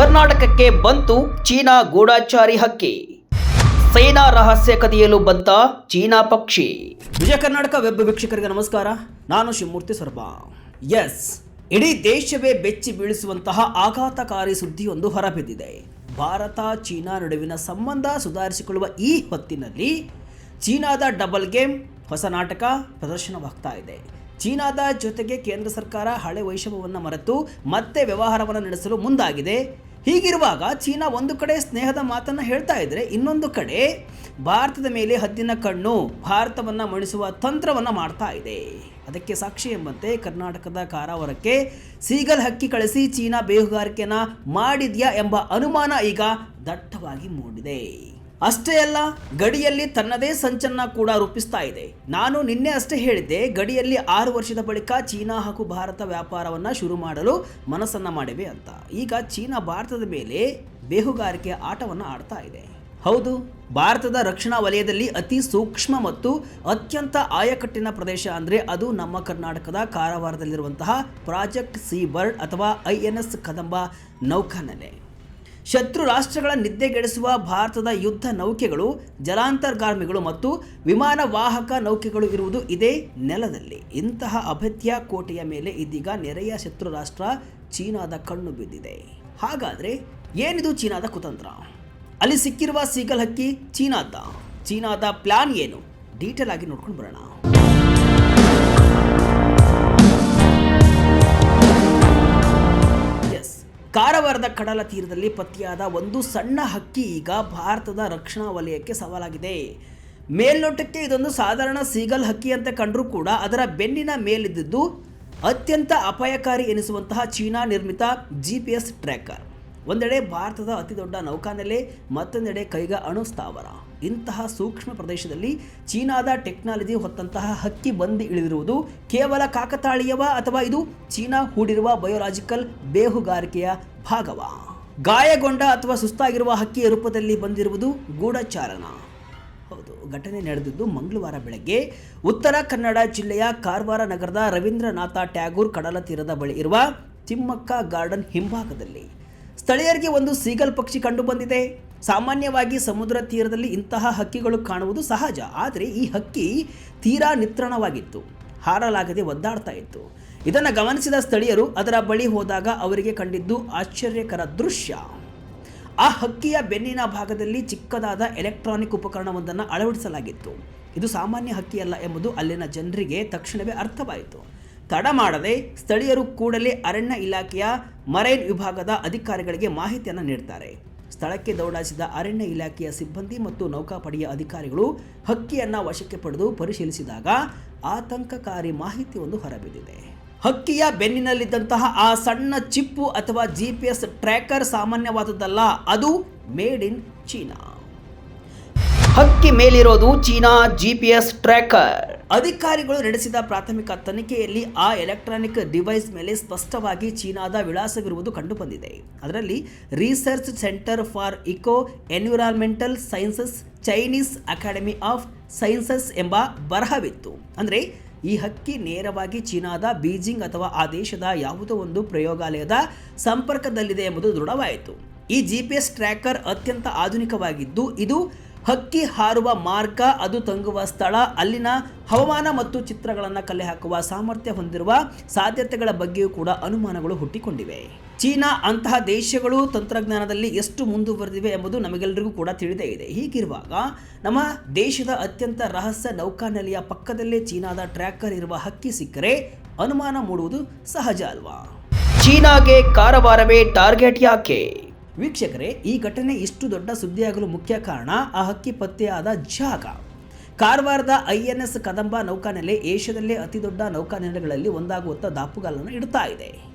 ಕರ್ನಾಟಕಕ್ಕೆ ಬಂತು ಚೀನಾ ಗೂಢಚಾರಿ ಹಕ್ಕಿ. ಸೇನಾ ರಹಸ್ಯ ಕದಿಯಲು ಬಂತ ಚೀನಾ ಪಕ್ಷಿ. ವಿಜಯ ಕರ್ನಾಟಕ ವೆಬ್ ವೀಕ್ಷಕರಿಗೆ ನಮಸ್ಕಾರ. ನಾನು ಶಿವಮೂರ್ತಿ ಸರ್ಬಾ. ಇಡೀ ದೇಶವೇ ಬೆಚ್ಚಿ ಬೀಳಿಸುವಂತಹ ಆಘಾತಕಾರಿ ಸುದ್ದಿಯೊಂದು ಹೊರಬಿದ್ದಿದೆ. ಭಾರತ ಚೀನಾ ನಡುವಿನ ಸಂಬಂಧ ಸುಧಾರಿಸಿಕೊಳ್ಳುವ ಈ ಹೊತ್ತಿನಲ್ಲಿ ಚೀನಾದ ಡಬಲ್ ಗೇಮ್ ಹೊಸ ನಾಟಕ ಪ್ರದರ್ಶನವಾಗ್ತಾ ಇದೆ. ಚೀನಾದ ಜೊತೆಗೆ ಕೇಂದ್ರ ಸರ್ಕಾರ ಹಳೆ ವೈಷಮ್ಯವನ್ನು ಮರೆತು ಮತ್ತೆ ವ್ಯವಹಾರವನ್ನು ನಡೆಸಲು ಮುಂದಾಗಿದೆ. ಹೀಗಿರುವಾಗ ಚೀನಾ ಒಂದು ಕಡೆ ಸ್ನೇಹದ ಮಾತನ್ನು ಹೇಳ್ತಾ ಇದ್ರೆ, ಇನ್ನೊಂದು ಕಡೆ ಭಾರತದ ಮೇಲೆ ಹದ್ದಿನ ಕಣ್ಣು, ಭಾರತವನ್ನು ಮಣಿಸುವ ತಂತ್ರವನ್ನು ಮಾಡ್ತಾ ಇದೆ. ಅದಕ್ಕೆ ಸಾಕ್ಷಿ ಎಂಬಂತೆ ಕರ್ನಾಟಕದ ಕಾರವಾರಕ್ಕೆ ಸೀಗಲ್ ಹಕ್ಕಿ ಕಳಿಸಿ ಚೀನಾ ಬೇಹುಗಾರಿಕೆಯನ್ನು ಮಾಡಿದ್ಯಾ ಎಂಬ ಅನುಮಾನ ಈಗ ದಟ್ಟವಾಗಿ ಮೂಡಿದೆ. ಅಷ್ಟೇ ಅಲ್ಲ, ಗಡಿಯಲ್ಲಿ ತನ್ನದೇ ಸಂಚನ್ನ ಕೂಡ ರೂಪಿಸ್ತಾ ಇದೆ. ನಾನು ನಿನ್ನೆ ಅಷ್ಟೇ ಹೇಳಿದ್ದೆ, ಗಡಿಯಲ್ಲಿ 6 ವರ್ಷದ ಬಳಿಕ ಚೀನಾ ಹಾಗೂ ಭಾರತ ವ್ಯಾಪಾರವನ್ನು ಶುರು ಮಾಡಲು ಮನಸ್ಸನ್ನು ಮಾಡಿವೆ ಅಂತ. ಈಗ ಚೀನಾ ಭಾರತದ ಮೇಲೆ ಬೇಹುಗಾರಿಕೆಯ ಆಟವನ್ನು ಆಡ್ತಾ ಇದೆ. ಹೌದು, ಭಾರತದ ರಕ್ಷಣಾ ವಲಯದಲ್ಲಿ ಅತಿ ಸೂಕ್ಷ್ಮ ಮತ್ತು ಅತ್ಯಂತ ಆಯಕಟ್ಟಿನ ಪ್ರದೇಶ ಅಂದರೆ ಅದು ನಮ್ಮ ಕರ್ನಾಟಕದ ಕಾರವಾರದಲ್ಲಿರುವಂತಹ ಪ್ರಾಜೆಕ್ಟ್ ಸೀ ಬರ್ಡ್ ಅಥವಾ INS ಕದಂಬ ನೌಕಾನೆಲೆ. ಶತ್ರು ರಾಷ್ಟ್ರಗಳ ನಿದ್ದೆಗೆಡಿಸುವ ಭಾರತದ ಯುದ್ಧ ನೌಕೆಗಳು, ಜಲಾಂತರ್ಗಾಮಿಗಳು ಮತ್ತು ವಿಮಾನ ವಾಹಕ ನೌಕೆಗಳು ಇರುವುದು ಇದೇ ನೆಲದಲ್ಲಿ. ಇಂತಹ ಅಭೇದ್ಯ ಕೋಟೆಯ ಮೇಲೆ ಇದೀಗ ನೆರೆಯ ಶತ್ರು ರಾಷ್ಟ್ರ ಚೀನಾದ ಕಣ್ಣು ಬಿದ್ದಿದೆ. ಹಾಗಾದರೆ ಏನಿದು ಚೀನಾದ ಕುತಂತ್ರ? ಅಲ್ಲಿ ಸಿಕ್ಕಿರುವ ಸೀಗಲ್ ಹಕ್ಕಿ ಚೀನಾದ ಪ್ಲಾನ್ ಏನು? ಡೀಟೇಲ್ ಆಗಿ ನೋಡ್ಕೊಂಡು ಬರೋಣ. ಕಾರವಾರದ ಕಡಲ ತೀರದಲ್ಲಿ ಪತ್ತೆಯಾದ ಒಂದು ಸಣ್ಣ ಹಕ್ಕಿ ಈಗ ಭಾರತದ ರಕ್ಷಣಾ ವಲಯಕ್ಕೆ ಸವಾಲಾಗಿದೆ. ಮೇಲ್ನೋಟಕ್ಕೆ ಇದೊಂದು ಸಾಧಾರಣ ಸೀಗಲ್ ಹಕ್ಕಿ ಅಂತ ಕಂಡರೂ ಕೂಡ ಅದರ ಬೆನ್ನಿನ ಮೇಲಿದ್ದು ಅತ್ಯಂತ ಅಪಾಯಕಾರಿ ಎನಿಸುವಂತಹ ಚೀನಾ ನಿರ್ಮಿತ GPS ಟ್ರ್ಯಾಕರ್. ಒಂದೆಡೆ ಭಾರತದ ಅತಿದೊಡ್ಡ ನೌಕಾನೆಲೆ, ಮತ್ತೊಂದೆಡೆ ಕೈಗಾ ಅಣು ಸ್ಥಾವರ. ಇಂತಹ ಸೂಕ್ಷ್ಮ ಪ್ರದೇಶದಲ್ಲಿ ಚೀನಾದ ಟೆಕ್ನಾಲಜಿ ಹೊತ್ತಂತಹ ಹಕ್ಕಿ ಬಂದು ಇಳಿದಿರುವುದು ಕೇವಲ ಕಾಕತಾಳೀಯವ ಅಥವಾ ಇದು ಚೀನಾ ಹೂಡಿರುವ ಬಯೋಲಾಜಿಕಲ್ ಬೇಹುಗಾರಿಕೆಯ ಭಾಗವ? ಗಾಯಗೊಂಡ ಅಥವಾ ಸುಸ್ತಾಗಿರುವ ಹಕ್ಕಿಯ ರೂಪದಲ್ಲಿ ಬಂದಿರುವುದು ಗೂಢಚಾರನ? ಹೌದು, ಘಟನೆ ನಡೆದಿದ್ದು ಮಂಗಳವಾರ ಬೆಳಗ್ಗೆ ಉತ್ತರ ಕನ್ನಡ ಜಿಲ್ಲೆಯ ಕಾರವಾರ ನಗರದ ರವೀಂದ್ರನಾಥ ಟ್ಯಾಗೂರ್ ಕಡಲ ತೀರದ ಬಳಿ ಇರುವ ತಿಮ್ಮಕ್ಕ ಗಾರ್ಡನ್ ಹಿಂಭಾಗದಲ್ಲಿ ಸ್ಥಳೀಯರಿಗೆ ಒಂದು ಸೀಗಲ್ ಪಕ್ಷಿ ಕಂಡು ಬಂದಿದೆ. ಸಾಮಾನ್ಯವಾಗಿ ಸಮುದ್ರ ತೀರದಲ್ಲಿ ಇಂತಹ ಹಕ್ಕಿಗಳು ಕಾಣುವುದು ಸಹಜ. ಆದರೆ ಈ ಹಕ್ಕಿ ತೀರಾ ನಿತ್ರಾಣವಾಗಿತ್ತು, ಹಾರಲಾಗದೆ ಒದ್ದಾಡ್ತಾ ಇತ್ತು. ಇದನ್ನು ಗಮನಿಸಿದ ಸ್ಥಳೀಯರು ಅದರ ಬಳಿ ಹೋದಾಗ ಅವರಿಗೆ ಕಂಡಿದ್ದು ಆಶ್ಚರ್ಯಕರ ದೃಶ್ಯ. ಆ ಹಕ್ಕಿಯ ಬೆನ್ನಿನ ಭಾಗದಲ್ಲಿ ಚಿಕ್ಕದಾದ ಎಲೆಕ್ಟ್ರಾನಿಕ್ ಉಪಕರಣವೊಂದನ್ನು ಅಳವಡಿಸಲಾಗಿತ್ತು. ಇದು ಸಾಮಾನ್ಯ ಹಕ್ಕಿಯಲ್ಲ ಎಂಬುದು ಅಲ್ಲಿನ ಜನರಿಗೆ ತಕ್ಷಣವೇ ಅರ್ಥವಾಯಿತು. ತಡ ಮಾಡದೆ ಸ್ಥಳೀಯರು ಕೂಡಲೇ ಅರಣ್ಯ ಇಲಾಖೆಯ ಮರೈನ್ ವಿಭಾಗದ ಅಧಿಕಾರಿಗಳಿಗೆ ಮಾಹಿತಿಯನ್ನು ನೀಡ್ತಾರೆ. ಸ್ಥಳಕ್ಕೆ ದೌಡಾಯಿಸಿದ ಅರಣ್ಯ ಇಲಾಖೆಯ ಸಿಬ್ಬಂದಿ ಮತ್ತು ನೌಕಾಪಡೆಯ ಅಧಿಕಾರಿಗಳು ಹಕ್ಕಿಯನ್ನು ವಶಕ್ಕೆ ಪಡೆದು ಪರಿಶೀಲಿಸಿದಾಗ ಆತಂಕಕಾರಿ ಮಾಹಿತಿಯೊಂದು ಹೊರಬಿದ್ದಿದೆ. ಹಕ್ಕಿಯ ಬೆನ್ನಿನಲ್ಲಿದ್ದಂತಹ ಆ ಸಣ್ಣ ಚಿಪ್ಪು ಅಥವಾ GPS ಟ್ರ್ಯಾಕರ್ ಸಾಮಾನ್ಯವಾದದ್ದಲ್ಲ, ಅದು ಮೇಡ್ ಇನ್ ಚೀನಾ. ಹಕ್ಕಿ ಮೇಲಿರೋದು ಚೀನಾ GPS ಟ್ರ್ಯಾಕರ್. ಅಧಿಕಾರಿಗಳು ನಡೆಸಿದ ಪ್ರಾಥಮಿಕ ತನಿಖೆಯಲ್ಲಿ ಆ ಎಲೆಕ್ಟ್ರಾನಿಕ್ ಡಿವೈಸ್ ಮೇಲೆ ಸ್ಪಷ್ಟವಾಗಿ ಚೀನಾದ ವಿಳಾಸವಿರುವುದು ಕಂಡುಬಂದಿದೆ. ಅದರಲ್ಲಿ Research Centre for Eco Environmental Sciences, Chinese Academy of Sciences ಎಂಬ ಬರಹವಿತ್ತು. ಅಂದರೆ ಈ ಹಕ್ಕಿ ನೇರವಾಗಿ ಚೀನಾದ ಬೀಜಿಂಗ್ ಅಥವಾ ಆ ದೇಶದ ಯಾವುದೋ ಒಂದು ಪ್ರಯೋಗಾಲಯದ ಸಂಪರ್ಕದಲ್ಲಿದೆ ಎಂಬುದು ದೃಢವಾಯಿತು. ಈ GPS ಟ್ರ್ಯಾಕರ್ ಅತ್ಯಂತ ಆಧುನಿಕವಾಗಿದ್ದು ಇದು ಹಕ್ಕಿ ಹಾರುವ ಮಾರ್ಗ, ಅದು ತಂಗುವ ಸ್ಥಳ, ಅಲ್ಲಿನ ಹವಾಮಾನ ಮತ್ತು ಚಿತ್ರಗಳನ್ನು ಕಲೆ ಹಾಕುವ ಸಾಮರ್ಥ್ಯ ಹೊಂದಿರುವ ಸಾಧ್ಯತೆಗಳ ಬಗ್ಗೆಯೂ ಕೂಡ ಅನುಮಾನಗಳು ಹುಟ್ಟಿಕೊಂಡಿವೆ. ಚೀನಾ ಅಂತಹ ದೇಶಗಳು ತಂತ್ರಜ್ಞಾನದಲ್ಲಿ ಎಷ್ಟು ಮುಂದುವರೆದಿವೆ ಎಂಬುದು ನಮಗೆಲ್ಲರಿಗೂ ಕೂಡ ತಿಳಿದೇ ಇದೆ. ಹೀಗಿರುವಾಗ ನಮ್ಮ ದೇಶದ ಅತ್ಯಂತ ರಹಸ್ಯ ನೌಕಾನೆಲೆಯ ಪಕ್ಕದಲ್ಲೇ ಚೀನಾದ ಟ್ರ್ಯಾಕರ್ ಇರುವ ಹಕ್ಕಿ ಸಿಕ್ಕರೆ ಅನುಮಾನ ಮೂಡುವುದು ಸಹಜ ಅಲ್ವಾ? ಚೀನಾಗೆ ಕಾರವಾರವೇ ಟಾರ್ಗೆಟ್ ಯಾಕೆ? ವೀಕ್ಷಕರೇ, ಈ ಘಟನೆ ಇಷ್ಟು ದೊಡ್ಡ ಸುದ್ದಿಯಾಗಲು ಮುಖ್ಯ ಕಾರಣ ಆ ಹಕ್ಕಿ ಪತ್ತೆಯಾದ ಜಾಗ. ಕಾರವಾರದ INS ಕದಂಬ ನೌಕಾನೆಲೆ ಏಷ್ಯಾದಲ್ಲೇ ಅತಿ ದೊಡ್ಡ ನೌಕಾನೆಲೆಗಳಲ್ಲಿ ಒಂದಾಗುವಂಥ ದಾಪುಗಾಲನ್ನು ಇಡ್ತಾ ಇದೆ.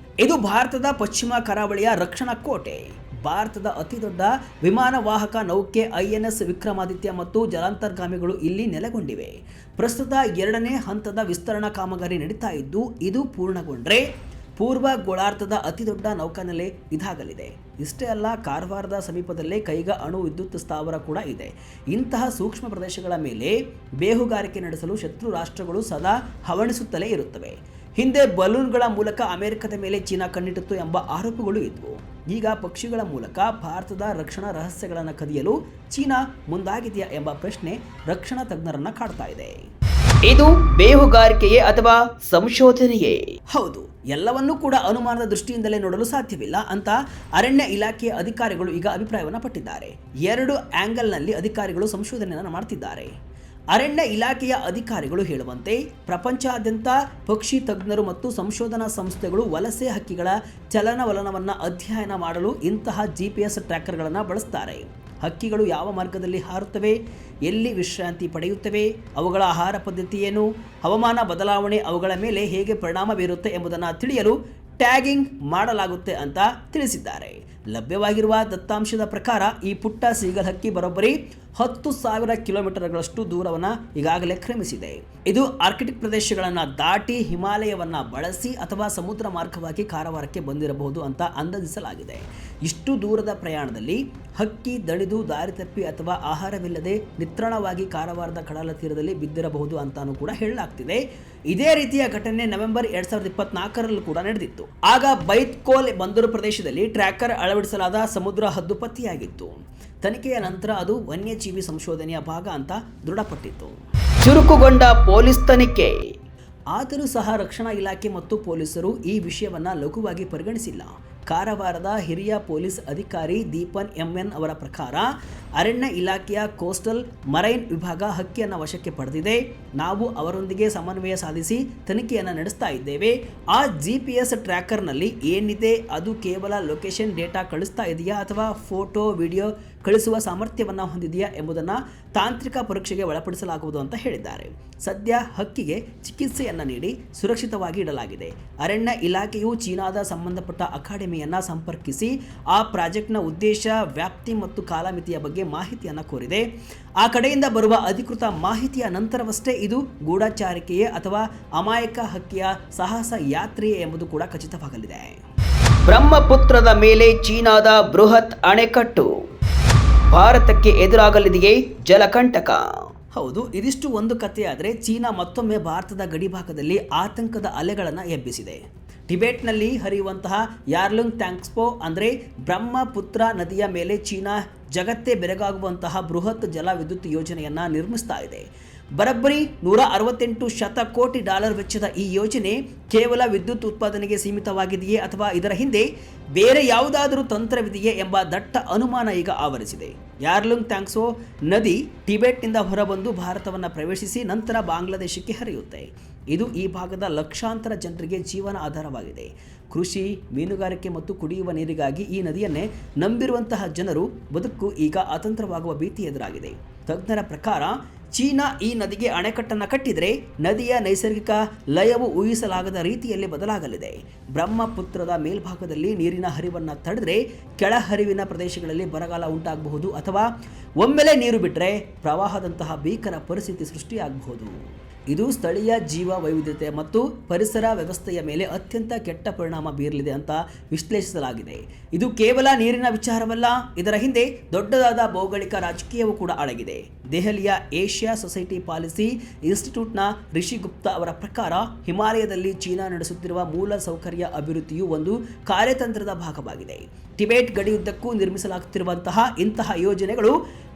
ಇದು ಭಾರತದ ಪಶ್ಚಿಮ ಕರಾವಳಿಯ ರಕ್ಷಣಾ ಕೋಟೆ. ಭಾರತದ ಅತಿ ದೊಡ್ಡ ವಿಮಾನ ವಾಹಕ ನೌಕೆ INS ವಿಕ್ರಮಾದಿತ್ಯ ಮತ್ತು ಜಲಾಂತರ್ಗಾಮಿಗಳು ಇಲ್ಲಿ ನೆಲೆಗೊಂಡಿವೆ. ಪ್ರಸ್ತುತ 2ನೇ ಹಂತದ ವಿಸ್ತರಣಾ ಕಾಮಗಾರಿ ನಡೀತಾ ಇದ್ದು, ಇದು ಪೂರ್ಣಗೊಂಡ್ರೆ ಪೂರ್ವ ಗೋಳಾರ್ಧದ ಅತಿದೊಡ್ಡ ನೌಕಾನೆಲೆ ಇದಾಗಲಿದೆ. ಇಷ್ಟೇ ಅಲ್ಲ, ಕಾರವಾರದ ಸಮೀಪದಲ್ಲೇ ಕೈಗಾ ಅಣು ವಿದ್ಯುತ್ ಸ್ಥಾವರ ಕೂಡ ಇದೆ. ಇಂತಹ ಸೂಕ್ಷ್ಮ ಪ್ರದೇಶಗಳ ಮೇಲೆ ಬೇಹುಗಾರಿಕೆ ನಡೆಸಲು ಶತ್ರು ರಾಷ್ಟ್ರಗಳು ಸದಾ ಹವಣಿಸುತ್ತಲೇ ಇರುತ್ತವೆ. ಹಿಂದೆ ಬಲೂನ್ಗಳ ಮೂಲಕ ಅಮೆರಿಕದ ಮೇಲೆ ಚೀನಾ ಕಣ್ಣಿಟ್ಟಿತ್ತು ಎಂಬ ಆರೋಪಗಳು ಇದ್ವು. ಈಗ ಪಕ್ಷಿಗಳ ಮೂಲಕ ಭಾರತದ ರಕ್ಷಣಾ ರಹಸ್ಯಗಳನ್ನು ಕದಿಯಲು ಚೀನಾ ಮುಂದಾಗಿದೆಯಾ ಎಂಬ ಪ್ರಶ್ನೆ ರಕ್ಷಣಾ ತಜ್ಞರನ್ನ ಕಾಡ್ತಾ ಇದೆ. ಇದು ಬೇಹುಗಾರಿಕೆಯೇ ಅಥವಾ ಸಂಶೋಧನೆಯೇ? ಹೌದು, ಎಲ್ಲವನ್ನೂ ಕೂಡ ಅನುಮಾನದ ದೃಷ್ಟಿಯಿಂದಲೇ ನೋಡಲು ಸಾಧ್ಯವಿಲ್ಲ ಅಂತ ಅರಣ್ಯ ಇಲಾಖೆಯ ಅಧಿಕಾರಿಗಳು ಈಗ ಅಭಿಪ್ರಾಯವನ್ನು ಪಟ್ಟಿದ್ದಾರೆ. 2 ಆಂಗಲ್ನಲ್ಲಿ ಅಧಿಕಾರಿಗಳು ಸಂಶೋಧನೆಯನ್ನು ಮಾಡ್ತಿದ್ದಾರೆ. ಅರಣ್ಯ ಇಲಾಖೆಯ ಅಧಿಕಾರಿಗಳು ಹೇಳುವಂತೆ ಪ್ರಪಂಚಾದ್ಯಂತ ಪಕ್ಷಿ ತಜ್ಞರು ಮತ್ತು ಸಂಶೋಧನಾ ಸಂಸ್ಥೆಗಳು ವಲಸೆ ಹಕ್ಕಿಗಳ ಚಲನವಲನವನ್ನು ಅಧ್ಯಯನ ಮಾಡಲು ಇಂತಹ GPS ಟ್ರ್ಯಾಕರ್ಗಳನ್ನು ಬಳಸ್ತಾರೆ. ಹಕ್ಕಿಗಳು ಯಾವ ಮಾರ್ಗದಲ್ಲಿ ಹಾರುತ್ತವೆ, ಎಲ್ಲಿ ವಿಶ್ರಾಂತಿ ಪಡೆಯುತ್ತವೆ, ಅವುಗಳ ಆಹಾರ ಪದ್ಧತಿ ಏನು, ಹವಾಮಾನ ಬದಲಾವಣೆ ಅವುಗಳ ಮೇಲೆ ಹೇಗೆ ಪರಿಣಾಮ ಬೀರುತ್ತೆ ಎಂಬುದನ್ನು ತಿಳಿಯಲು ಟ್ಯಾಗಿಂಗ್ ಮಾಡಲಾಗುತ್ತೆ ಅಂತ ತಿಳಿಸಿದ್ದಾರೆ. ಲಭ್ಯವಾಗಿರುವ ದತ್ತಾಂಶದ ಪ್ರಕಾರ ಈ ಪುಟ್ಟ ಸೀಗಲ್ ಹಕ್ಕಿ ಬರೋಬ್ಬರಿ 10,000 ಕಿಲೋಮೀಟರ್ಗಳಷ್ಟು ದೂರವನ್ನು ಈಗಾಗಲೇ ಕ್ರಮಿಸಿದೆ. ಇದು ಆರ್ಕಿಟಿಕ್ ಪ್ರದೇಶಗಳನ್ನು ದಾಟಿ ಹಿಮಾಲಯವನ್ನು ಬಳಸಿ ಅಥವಾ ಸಮುದ್ರ ಮಾರ್ಗವಾಗಿ ಕಾರವಾರಕ್ಕೆ ಬಂದಿರಬಹುದು ಅಂತ ಅಂದಾಜಿಸಲಾಗಿದೆ. ಇಷ್ಟು ದೂರದ ಪ್ರಯಾಣದಲ್ಲಿ ಹಕ್ಕಿ ದಣಿದು ದಾರಿ ತಪ್ಪಿ ಅಥವಾ ಆಹಾರವಿಲ್ಲದೆ ನಿತ್ರಾಣವಾಗಿ ಕಾರವಾರದ ಕಡಲ ತೀರದಲ್ಲಿ ಬಿದ್ದಿರಬಹುದು ಅಂತಾನೂ ಕೂಡ ಹೇಳಲಾಗ್ತಿದೆ. ಇದೇ ರೀತಿಯ ಘಟನೆ ನವೆಂಬರ್ 2024 ಕೂಡ ನಡೆದಿತ್ತು. ಆಗ ಬೈತ್ಕೋಲ್ ಬಂದರು ಪ್ರದೇಶದಲ್ಲಿ ಟ್ರ್ಯಾಕರ್ ಅಳವಡಿಸಲಾದ ಸಮುದ್ರ ಹದ್ದು ಪತ್ತೆಯಾಗಿತ್ತು. ತನಿಖೆಯ ನಂತರ ಅದು ವನ್ಯಜೀವಿ ಸಂಶೋಧನೆಯ ಭಾಗ ಅಂತ ದೃಢಪಟ್ಟಿತ್ತು. ಚುರುಕುಗೊಂಡ ಪೊಲೀಸ್ ತನಿಖೆ. ಆದರೂ ಸಹ ರಕ್ಷಣಾ ಇಲಾಖೆ ಮತ್ತು ಪೊಲೀಸರು ಈ ವಿಷಯವನ್ನು ಲಘುವಾಗಿ ಪರಿಗಣಿಸಿಲ್ಲ. ಕಾರವಾರದ ಹಿರಿಯ ಪೊಲೀಸ್ ಅಧಿಕಾರಿ ದೀಪನ್ MN ಅವರ ಪ್ರಕಾರ ಅರಣ್ಯ ಇಲಾಖೆಯ ಕೋಸ್ಟಲ್ ಮರೈನ್ ವಿಭಾಗ ಹಕ್ಕಿಯನ್ನು ವಶಕ್ಕೆ ಪಡೆದಿದೆ. ನಾವು ಅವರೊಂದಿಗೆ ಸಮನ್ವಯ ಸಾಧಿಸಿ ತನಿಖೆಯನ್ನು ನಡೆಸ್ತಾ ಇದ್ದೇವೆ. ಆ GPS ಟ್ರ್ಯಾಕರ್ನಲ್ಲಿ ಏನಿದೆ ಅದು ಕೇವಲ ಲೊಕೇಶನ್ ಡೇಟಾ ಕಳಿಸ್ತಾ ಇದೆಯಾ ಅಥವಾ ಫೋಟೋ ವಿಡಿಯೋ ಕಳಿಸುವ ಸಾಮರ್ಥ್ಯವನ್ನು ಹೊಂದಿದೆಯಾ ಎಂಬುದನ್ನು ತಾಂತ್ರಿಕ ಪರೀಕ್ಷೆಗೆ ಒಳಪಡಿಸಲಾಗುವುದು ಅಂತ ಹೇಳಿದ್ದಾರೆ. ಸದ್ಯ ಹಕ್ಕಿಗೆ ಚಿಕಿತ್ಸೆಯನ್ನು ನೀಡಿ ಸುರಕ್ಷಿತವಾಗಿ ಇಡಲಾಗಿದೆ. ಅರಣ್ಯ ಇಲಾಖೆಯು ಚೀನಾದ ಸಂಬಂಧಪಟ್ಟ ಅಕಾಡೆಮಿಯನ್ನು ಸಂಪರ್ಕಿಸಿ ಆ ಪ್ರಾಜೆಕ್ಟ್ನ ಉದ್ದೇಶ, ವ್ಯಾಪ್ತಿ ಮತ್ತು ಕಾಲಮಿತಿಯ ಬಗ್ಗೆ ಮಾಹಿತಿಯನ್ನು ಕೋರಿದೆ. ಆ ಕಡೆಯಿಂದ ಬರುವ ಅಧಿಕೃತ ಮಾಹಿತಿಯ ನಂತರವಷ್ಟೇ ಇದು ಗೂಢಚಾರಿಕೆಯೇ ಅಥವಾ ಅಮಾಯಕ ಹಕ್ಕಿಯ ಸಾಹಸ ಯಾತ್ರೆಯೇ ಎಂಬುದು ಕೂಡ ಖಚಿತವಾಗಲಿದೆ. ಬ್ರಹ್ಮಪುತ್ರದ ಮೇಲೆ ಚೀನಾದ ಬೃಹತ್ ಅಣೆಕಟ್ಟು, ಭಾರತಕ್ಕೆ ಎದುರಾಗಲಿದೆಯೇ ಜಲಕಂಟಕ? ಹೌದು, ಇದಿಷ್ಟು ಒಂದು ಕಥೆಯಾದರೆ ಚೀನಾ ಮತ್ತೊಮ್ಮೆ ಭಾರತದ ಗಡಿಭಾಗದಲ್ಲಿ ಆತಂಕದ ಅಲೆಗಳನ್ನು ಎಬ್ಬಿಸಿದೆ. ಟಿಬೆಟ್ನಲ್ಲಿ ಹರಿಯುವಂತಹ ಯಾರ್ಲುಂಗ್ ಟ್ಯಾಂಕ್ಸ್ಪೋ ಅಂದರೆ ಬ್ರಹ್ಮಪುತ್ರ ನದಿಯ ಮೇಲೆ ಚೀನಾ ಜಗತ್ತೇ ಬೆರಗಾಗುವಂತಹ ಬೃಹತ್ ಜಲ ವಿದ್ಯುತ್ ಯೋಜನೆಯನ್ನು ನಿರ್ಮಿಸ್ತಾ ಇದೆ. ಬರೋಬ್ಬರಿ $168 ಶತಕೋಟಿ ವೆಚ್ಚದ ಈ ಯೋಜನೆ ಕೇವಲ ವಿದ್ಯುತ್ ಉತ್ಪಾದನೆಗೆ ಸೀಮಿತವಾಗಿದೆಯೇ ಅಥವಾ ಇದರ ಹಿಂದೆ ಬೇರೆ ಯಾವುದಾದರೂ ತಂತ್ರವಿದೆಯೇ ಎಂಬ ದಟ್ಟ ಅನುಮಾನ ಈಗ ಆವರಿಸಿದೆ. ಯಾರ್ಲುಂಗ್ ಟ್ಯಾಂಕ್ಸೋ ನದಿ ಟಿಬೆಟ್ನಿಂದ ಹೊರಬಂದು ಭಾರತವನ್ನು ಪ್ರವೇಶಿಸಿ ನಂತರ ಬಾಂಗ್ಲಾದೇಶಕ್ಕೆ ಹರಿಯುತ್ತೆ. ಇದು ಈ ಭಾಗದ ಲಕ್ಷಾಂತರ ಜನರಿಗೆ ಜೀವನ ಆಧಾರವಾಗಿದೆ. ಕೃಷಿ, ಮೀನುಗಾರಿಕೆ ಮತ್ತು ಕುಡಿಯುವ ನೀರಿಗಾಗಿ ಈ ನದಿಯನ್ನೇ ನಂಬಿರುವಂತಹ ಜನರು ಬದುಕು ಈಗ ಅತಂತ್ರವಾಗುವ ಭೀತಿ ಎದುರಾಗಿದೆ. ತಜ್ಞರ ಪ್ರಕಾರ ಚೀನಾ ಈ ನದಿಗೆ ಅಣೆಕಟ್ಟನ್ನು ಕಟ್ಟಿದರೆ ನದಿಯ ನೈಸರ್ಗಿಕ ಲಯವು ಊಹಿಸಲಾಗದ ರೀತಿಯಲ್ಲಿ ಬದಲಾಗಲಿದೆ. ಬ್ರಹ್ಮಪುತ್ರದ ಮೇಲ್ಭಾಗದಲ್ಲಿ ನೀರಿನ ಹರಿವನ್ನು ತಡೆದರೆ ಕೆಳಹರಿವಿನ ಪ್ರದೇಶಗಳಲ್ಲಿ ಬರಗಾಲ ಉಂಟಾಗಬಹುದು ಅಥವಾ ಒಮ್ಮೆಲೆ ನೀರು ಬಿಟ್ಟರೆ ಪ್ರವಾಹದಂತಹ ಭೀಕರ ಪರಿಸ್ಥಿತಿ ಸೃಷ್ಟಿಯಾಗಬಹುದು. ಇದು ಸ್ಥಳೀಯ ಜೀವ ವೈವಿಧ್ಯತೆ ಮತ್ತು ಪರಿಸರ ವ್ಯವಸ್ಥೆಯ ಮೇಲೆ ಅತ್ಯಂತ ಕೆಟ್ಟ ಪರಿಣಾಮ ಬೀರಲಿದೆ ಅಂತ ವಿಶ್ಲೇಷಿಸಲಾಗಿದೆ. ಇದು ಕೇವಲ ನೀರಿನ ವಿಚಾರವಲ್ಲ, ಇದರ ಹಿಂದೆ ದೊಡ್ಡದಾದ ಭೌಗೋಳಿಕ ರಾಜಕೀಯವೂ ಕೂಡ ಅಡಗಿದೆ. ದೆಹಲಿಯ ಏಷ್ಯಾ ಸೊಸೈಟಿ ಪಾಲಿಸಿ ಇನ್ಸ್ಟಿಟ್ಯೂಟ್ನ ರಿಷಿ ಗುಪ್ತಾ ಅವರ ಪ್ರಕಾರ ಹಿಮಾಲಯದಲ್ಲಿ ಚೀನಾ ನಡೆಸುತ್ತಿರುವ ಮೂಲ ಸೌಕರ್ಯ ಅಭಿವೃದ್ಧಿಯು ಒಂದು ಕಾರ್ಯತಂತ್ರದ ಭಾಗವಾಗಿದೆ. ಟಿಬೆಟ್ ಗಡಿಯುದ್ದಕ್ಕೂ ನಿರ್ಮಿಸಲಾಗುತ್ತಿರುವಂತಹ ಇಂತಹ ಯೋಜನೆಗಳು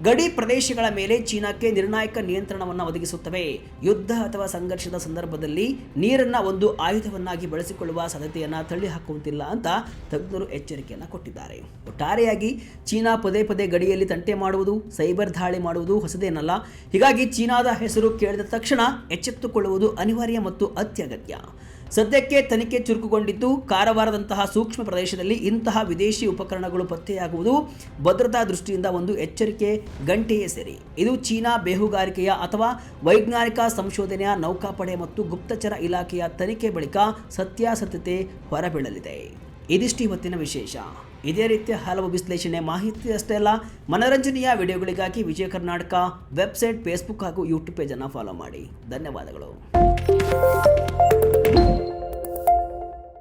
ಗಡಿ ಪ್ರದೇಶಗಳ ಮೇಲೆ ಚೀನಾಕ್ಕೆ ನಿರ್ಣಾಯಕ ನಿಯಂತ್ರಣವನ್ನು ಒದಗಿಸುತ್ತವೆ. ಯುದ್ಧ ಅಥವಾ ಸಂಘರ್ಷದ ಸಂದರ್ಭದಲ್ಲಿ ನೀರನ್ನು ಒಂದು ಆಯುಧವನ್ನಾಗಿ ಬಳಸಿಕೊಳ್ಳುವ ಸಾಧ್ಯತೆಯನ್ನು ತಳ್ಳಿಹಾಕುವಂತಿಲ್ಲ ಅಂತ ತಜ್ಞರು ಎಚ್ಚರಿಕೆಯನ್ನು ಕೊಟ್ಟಿದ್ದಾರೆ. ಒಟ್ಟಾರೆಯಾಗಿ ಚೀನಾ ಪದೇ ಪದೇ ಗಡಿಯಲ್ಲಿ ತಂಟೆ ಮಾಡುವುದು, ಸೈಬರ್ ದಾಳಿ ಮಾಡುವುದು ಹೊಸದೇನಲ್ಲ. ಹೀಗಾಗಿ ಚೀನಾದ ಹೆಸರು ಕೇಳಿದ ತಕ್ಷಣ ಎಚ್ಚೆತ್ತುಕೊಳ್ಳುವುದು ಅನಿವಾರ್ಯ ಮತ್ತು ಅತ್ಯಗತ್ಯ. ಸದ್ಯಕ್ಕೆ ತನಿಖೆ ಚುರುಕುಗೊಂಡಿದ್ದು ಕಾರವಾರದಂತಹ ಸೂಕ್ಷ್ಮ ಪ್ರದೇಶದಲ್ಲಿ ಇಂತಹ ವಿದೇಶಿ ಉಪಕರಣಗಳು ಪತ್ತೆಯಾಗುವುದು ಭದ್ರತಾ ದೃಷ್ಟಿಯಿಂದ ಒಂದು ಎಚ್ಚರಿಕೆ ಗಂಟೆಯೇ ಸರಿ. ಇದು ಚೀನಾ ಬೇಹುಗಾರಿಕೆಯ ಅಥವಾ ವೈಜ್ಞಾನಿಕ ಸಂಶೋಧನೆಯ ನೌಕಾಪಡೆ ಮತ್ತು ಗುಪ್ತಚರ ಇಲಾಖೆಯ ತನಿಖೆ ಬಳಿಕ ಸತ್ಯಾಸತ್ಯತೆ ಹೊರಬೀಳಲಿದೆ. ಇದಿಷ್ಟು ಇವತ್ತಿನ ವಿಶೇಷ. ಇದೇ ರೀತಿಯ ಹಲವು ವಿಶ್ಲೇಷಣೆ ಮಾಹಿತಿ ಅಷ್ಟೇ ಅಲ್ಲ, ಮನರಂಜನೆಯ ವಿಡಿಯೋಗಳಿಗಾಗಿ ವಿಜಯ ಕರ್ನಾಟಕ ವೆಬ್ಸೈಟ್, ಫೇಸ್ಬುಕ್ ಹಾಗೂ ಯೂಟ್ಯೂಬ್ ಪೇಜನ್ನು ಫಾಲೋ ಮಾಡಿ. ಧನ್ಯವಾದಗಳು.